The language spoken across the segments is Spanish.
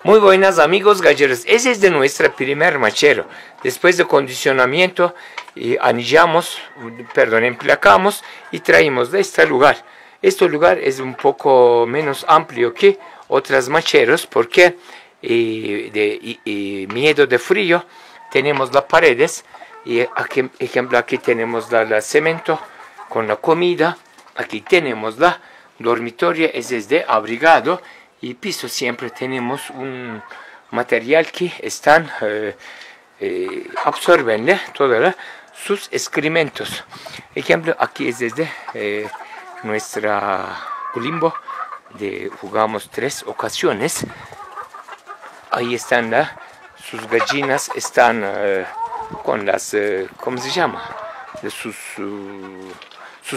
Muy buenas amigos galleros, ese es de nuestro primer machero. Después de condicionamiento, anillamos, emplacamos y traemos de este lugar. Este lugar es un poco menos amplio que otros macheros porque miedo de frío tenemos las paredes y aquí, ejemplo, aquí tenemos la cemento con la comida, aquí tenemos la dormitoria, ese es de abrigado. Y piso siempre tenemos un material que están absorben todos sus excrementos. Ejemplo, aquí es desde nuestra culimbo, jugamos 3 ocasiones. Ahí están sus gallinas, están con las, ¿cómo se llama? De sus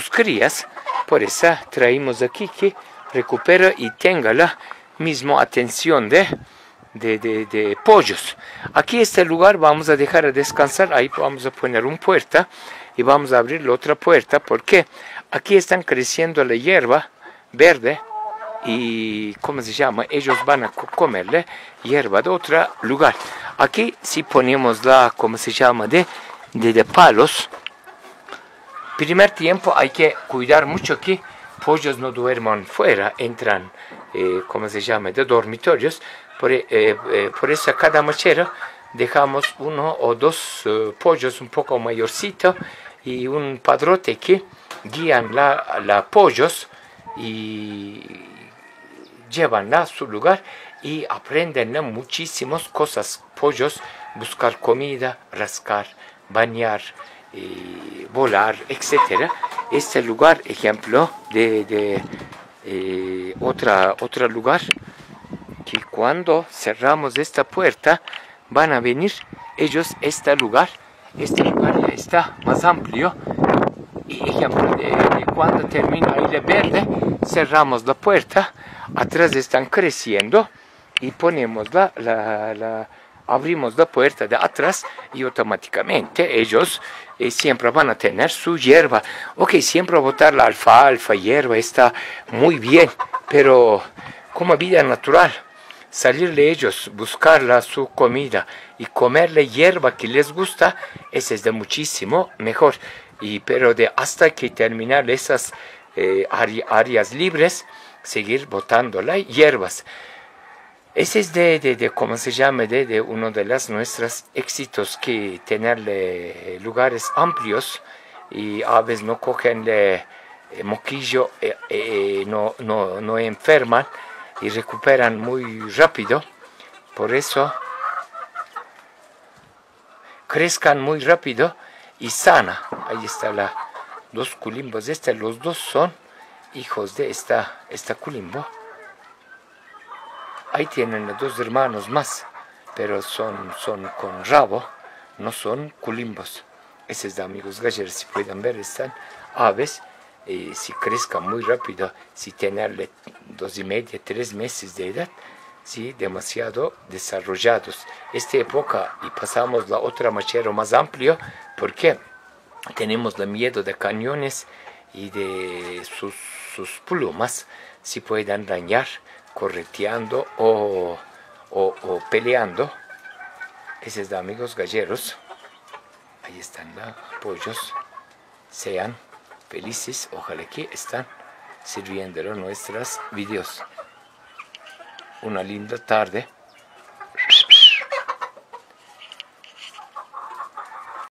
crías. Por eso traemos aquí que recupera y tenga la misma atención de pollos. Aquí este lugar vamos a dejar descansar, ahí vamos a poner una puerta y vamos a abrir la otra puerta porque aquí están creciendo la hierba verde y ¿cómo se llama? Ellos van a comerle hierba de otro lugar. Aquí si ponemos la, ¿cómo se llama? De palos. Primer tiempo hay que cuidar mucho que pollos no duerman fuera, entran, ¿cómo se llama?, de dormitorios. Por eso a cada machero dejamos 1 o 2 pollos un poco mayorcitos y un padrote que guían la pollos y llevan a su lugar y aprenden muchísimas cosas. Pollos, buscar comida, rascar, bañar, volar, etcétera. Este lugar, ejemplo de otro lugar, que cuando cerramos esta puerta van a venir ellos este lugar ya está más amplio. Y ejemplo de cuando termina ahí de verde, cerramos la puerta, atrás están creciendo y ponemos abrimos la puerta de atrás y automáticamente ellos siempre van a tener su hierba. Ok, siempre botar la alfalfa, hierba, está muy bien, pero como vida natural, salirle ellos, buscarla su comida y comerle hierba que les gusta, ese es de muchísimo mejor. Pero hasta que terminar esas áreas libres, seguir botando las hierbas. Ese es ¿cómo se llama? De uno de nuestros éxitos, que tener lugares amplios y aves no cogen moquillo, no enferman y recuperan muy rápido. Por eso crezcan muy rápido y sana. Ahí está los culimbos. Los dos son hijos de esta culimbo. Ahí tienen los 2 hermanos más, pero son con rabo, no son culimbos. Ese es de amigos galleros, si pueden ver, están aves, si crezcan muy rápido, si tenerle 2,5, 3 meses de edad, sí, demasiado desarrollados. Esta época, y pasamos la otra machero más amplio, porque tenemos el miedo de cañones y de sus plumas, si pueden dañar, correteando o peleando. Ese es de amigos galleros. Ahí están los pollos. Sean felices. Ojalá que están sirviendo nuestros videos. Una linda tarde.